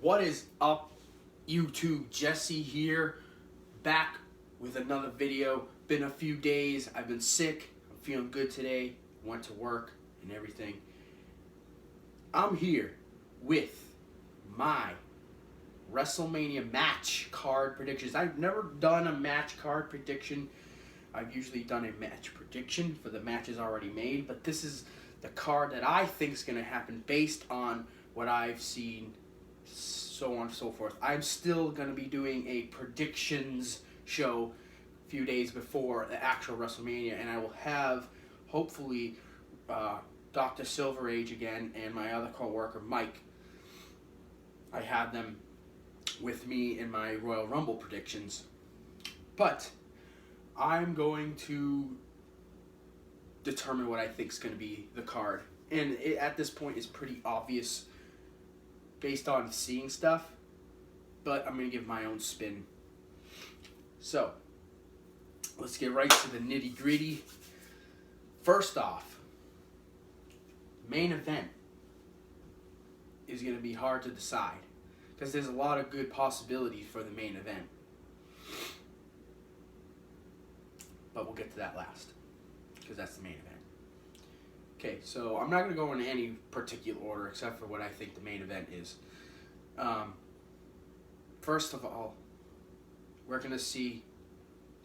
What is up, YouTube? Jesse here, back with another video. Been a few days. I've been sick. I'm feeling good today. Went to work and everything. I'm here with my Wrestlemania match card predictions. I've never done a match card prediction. I've usually done a match prediction for the matches already made, but this is the card that I think is going to happen based on what I've seen, so on and so forth. I'm still going to be doing a predictions show a few days before the actual WrestleMania, and I will have, hopefully, Dr. Silver Age again and my other co-worker, Mike. I had them with me in my Royal Rumble predictions. But I'm going to determine what I think is going to be the card. And it, at this point, is pretty obvious based on seeing stuff. But I'm going to give my own spin. So, let's get right to the nitty-gritty. First off, main event is going to be hard to decide because there's a lot of good possibilities for the main event. But we'll get to that last because that's the main event. Okay, so I'm not going to go in any particular order except for what I think the main event is. First of all, we're going to see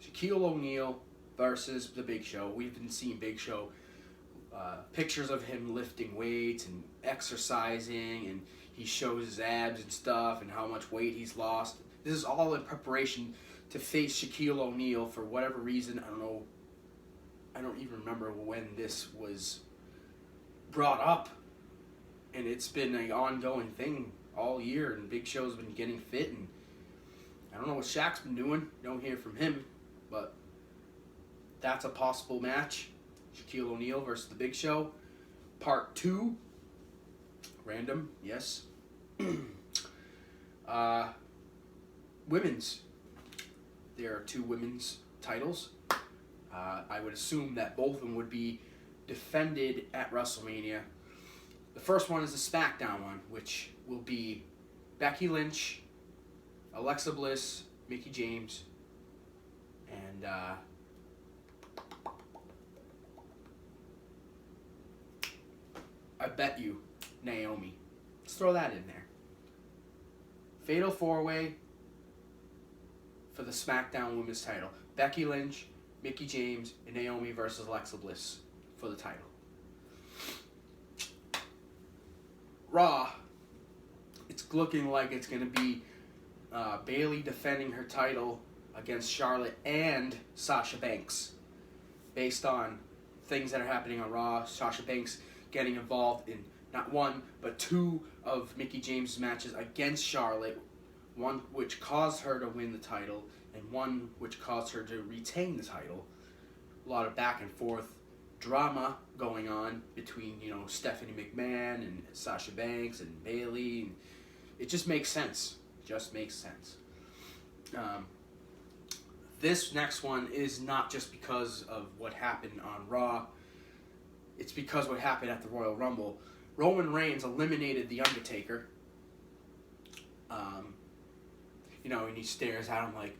Shaquille O'Neal versus The Big Show. We've been seeing Big Show pictures of him lifting weights and exercising, and he shows his abs and stuff and how much weight he's lost. This is all in preparation to face Shaquille O'Neal for whatever reason. I don't know. I don't even remember when this was brought up, and it's been an ongoing thing all year, and Big Show's been getting fit, and I don't know what Shaq's been doing. Don't hear from him, but that's a possible match. Shaquille O'Neal versus The Big Show. Part 2. Random, yes. Women's. There are 2 women's titles. I would assume that both of them would be defended at WrestleMania. The first one is the SmackDown one, which will be Becky Lynch, Alexa Bliss, Mickie James, and I bet you Naomi. Let's throw that in there. Fatal 4-Way for the SmackDown Women's title. Becky Lynch, Mickie James, and Naomi versus Alexa Bliss for the title. Raw. It's looking like it's going to be Bayley defending her title against Charlotte and Sasha Banks. Based on things that are happening on Raw, Sasha Banks getting involved in not one, but 2 of Mickie James' matches against Charlotte. One which caused her to win the title, and one which caused her to retain the title. A lot of back and forth drama going on between, Stephanie McMahon and Sasha Banks and Bayley. And it just makes sense. Just makes sense. This next one is not just because of what happened on Raw. It's because what happened at the Royal Rumble. Roman Reigns eliminated The Undertaker. And he stares at him like,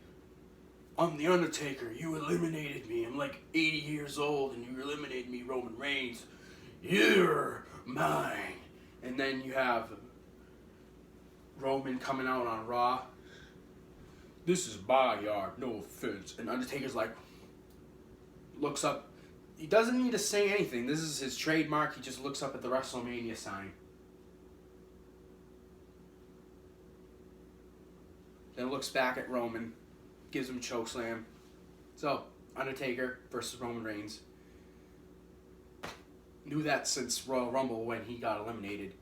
"I'm The Undertaker, you eliminated me. I'm like 80 years old and you eliminated me, Roman Reigns. You're mine." And then you have Roman coming out on Raw. "This is my yard, no offense." And Undertaker's like, looks up. He doesn't need to say anything. This is his trademark. He just looks up at the WrestleMania sign. Then looks back at Roman, gives him a chokeslam. So, Undertaker versus Roman Reigns. Knew that since Royal Rumble when he got eliminated.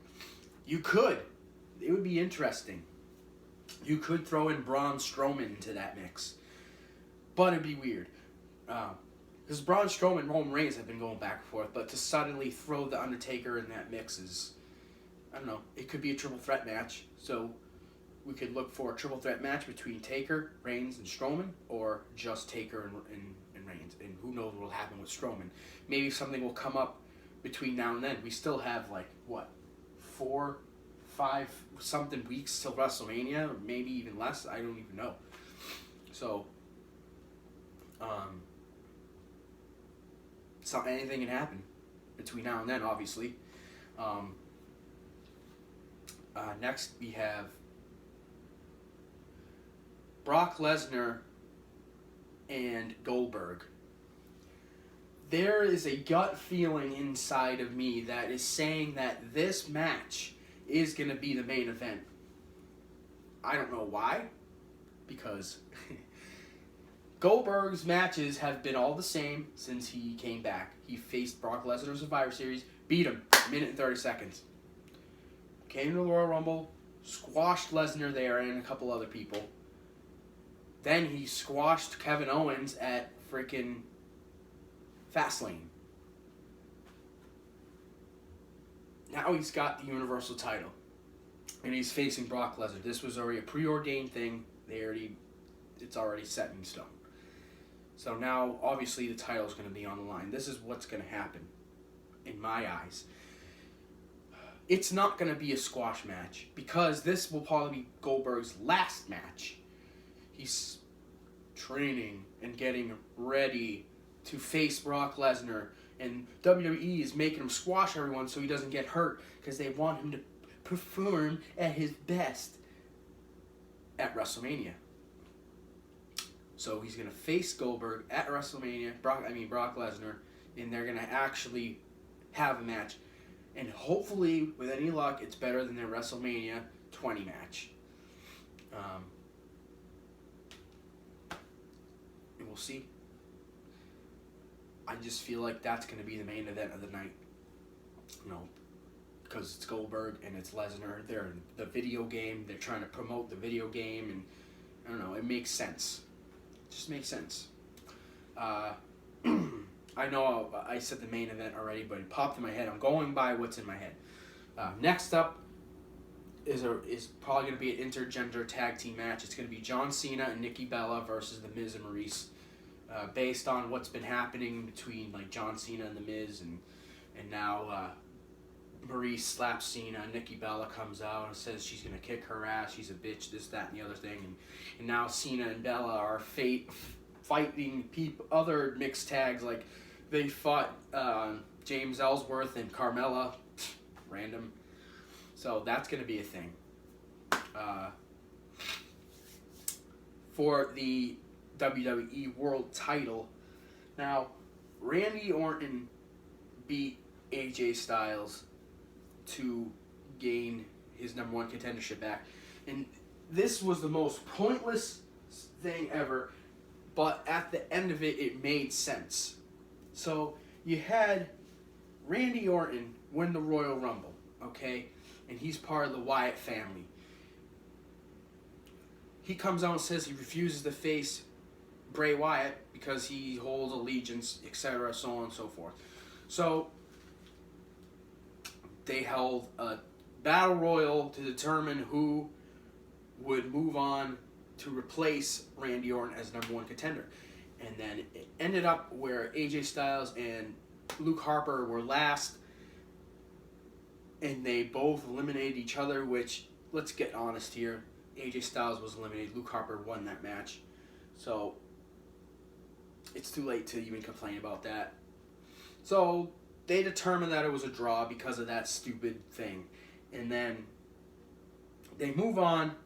It would be interesting. You could throw in Braun Strowman into that mix. But it'd be weird. Because Braun Strowman and Roman Reigns have been going back and forth, but to suddenly throw The Undertaker in that mix is, I don't know, it could be a triple threat match. So we could look for a triple threat match between Taker, Reigns, and Strowman, or just Taker and Reigns. And who knows what will happen with Strowman. Maybe something will come up between now and then. We still have, 4, 5 something weeks till WrestleMania, or maybe even less. I don't even know. So, so anything can happen between now and then, obviously. Next, we have Brock Lesnar and Goldberg. There is a gut feeling inside of me that is saying that this match is going to be the main event. I don't know why, because Goldberg's matches have been all the same since he came back. He faced Brock Lesnar in Survivor Series, beat him, minute and 30 seconds. Came to the Royal Rumble, squashed Lesnar there and a couple other people. Then he squashed Kevin Owens at freaking Fastlane. Now he's got the Universal title. And he's facing Brock Lesnar. This was already a preordained thing. It's already set in stone. So now, obviously, the title's going to be on the line. This is what's going to happen, in my eyes. It's not going to be a squash match, because this will probably be Goldberg's last match. He's training and getting ready to face Brock Lesnar, and WWE is making him squash everyone so he doesn't get hurt, because they want him to perform at his best at WrestleMania. So he's going to face Goldberg at WrestleMania, Brock Lesnar, and they're going to actually have a match. And hopefully, with any luck, it's better than their WrestleMania 20 match. And we'll see. I just feel like that's going to be the main event of the night. You know, because it's Goldberg and it's Lesnar. They're in the video game. They're trying to promote the video game. And I don't know. It makes sense. It just makes sense. I know I said the main event already, but it popped in my head. I'm going by what's in my head. Next up is probably going to be an intergender tag team match. It's going to be John Cena and Nikki Bella versus The Miz and Maurice. Based on what's been happening between like John Cena and The Miz, and now Maurice slaps Cena. Nikki Bella comes out and says she's going to kick her ass. She's a bitch, this, that, and the other thing. And now Cena and Bella are fighting other mixed tags. Like they fought James Ellsworth and Carmella. Random. So that's going to be a thing. For the WWE World title. Now, Randy Orton beat AJ Styles to gain his #1 contendership back. And this was the most pointless thing ever, but at the end of it, it made sense. So, you had Randy Orton win the Royal Rumble, okay? And he's part of the Wyatt family. He comes out and says he refuses to face Bray Wyatt because he holds allegiance, etc., so on and so forth. So, they held a battle royal to determine who would move on to replace Randy Orton as #1 contender. And then it ended up where AJ Styles and Luke Harper were last, and they both eliminated each other, which, let's get honest here, AJ Styles was eliminated, Luke Harper won that match. So, it's too late to even complain about that. So, they determined that it was a draw because of that stupid thing. And then they move on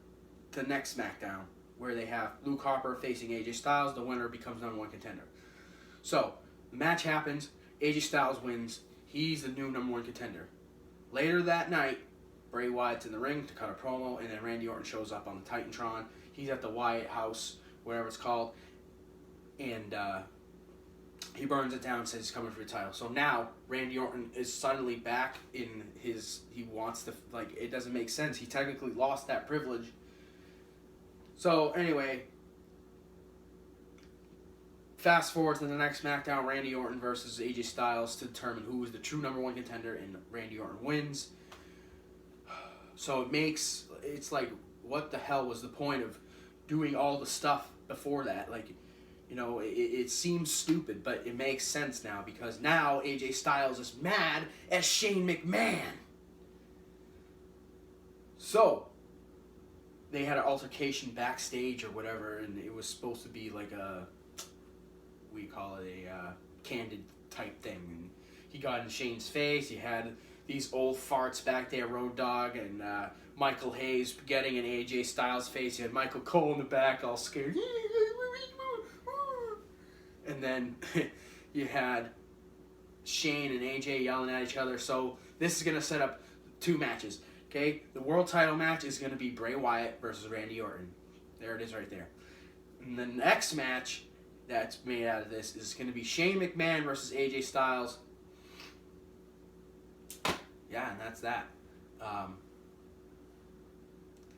to the next SmackDown, where they have Luke Harper facing AJ Styles. The winner becomes #1 contender. So, the match happens. AJ Styles wins. He's the new #1 contender. Later that night, Bray Wyatt's in the ring to cut a promo, and then Randy Orton shows up on the Titantron. He's at the Wyatt house, whatever it's called, and he burns it down and says he's coming for the title. So now, Randy Orton is suddenly back in he wants to, it doesn't make sense. He technically lost that privilege. So, anyway, fast forward to the next SmackDown, Randy Orton versus AJ Styles to determine who is the true #1 contender, and Randy Orton wins. So it's like, what the hell was the point of doing all the stuff before that? It seems stupid, but it makes sense now, because now AJ Styles is mad at Shane McMahon. So they had an altercation backstage or whatever, and it was supposed to be like we call it a candid type thing. And he got in Shane's face. He had these old farts back there, Road Dogg and Michael Hayes getting in AJ Styles' face. You had Michael Cole in the back, all scared. And then you had Shane and AJ yelling at each other. So this is going to set up 2 matches. Okay, the world title match is going to be Bray Wyatt versus Randy Orton. There it is right there. And the next match that's made out of this is going to be Shane McMahon versus AJ Styles. Yeah, and that's that.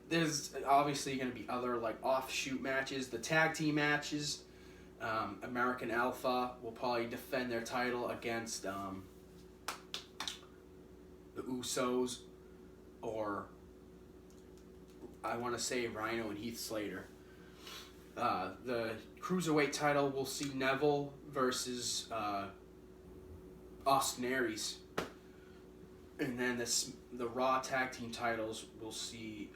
There's obviously going to be other like offshoot matches. The tag team matches. American Alpha will probably defend their title against the Usos. Or I want to say Rhino and Heath Slater. The Cruiserweight title, we'll see Neville versus Austin Aries. And then the Raw Tag Team titles, we'll see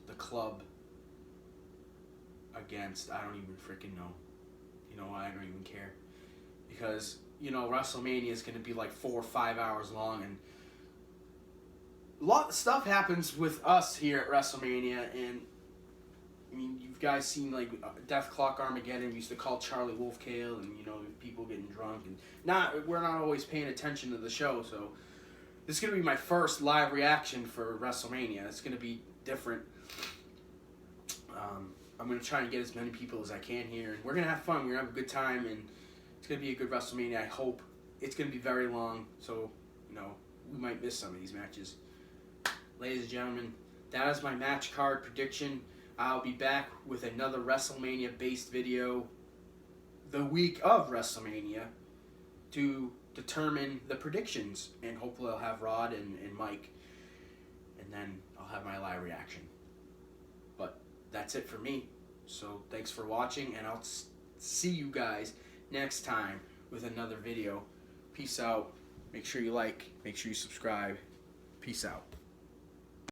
the Club against, I don't even freaking know. You know, I don't even care. Because, you know, WrestleMania is going to be like 4 or 5 hours long, and a lot of stuff happens with us here at WrestleMania, and I mean, you guys seen like Death Clock Armageddon. We used to call Charlie Wolfkale, and you know, people getting drunk, and we're not always paying attention to the show. So this is gonna be my first live reaction for WrestleMania. It's gonna be different. I'm gonna try and get as many people as I can here, and we're gonna have fun. We're gonna have a good time, and it's gonna be a good WrestleMania. I hope it's gonna be very long, so you know, we might miss some of these matches. Ladies and gentlemen, that is my match card prediction. I'll be back with another WrestleMania-based video the week of WrestleMania to determine the predictions. And hopefully I'll have Rod and Mike. And then I'll have my live reaction. But that's it for me. So thanks for watching, and I'll see you guys next time with another video. Peace out. Make sure you like. Make sure you subscribe. Peace out.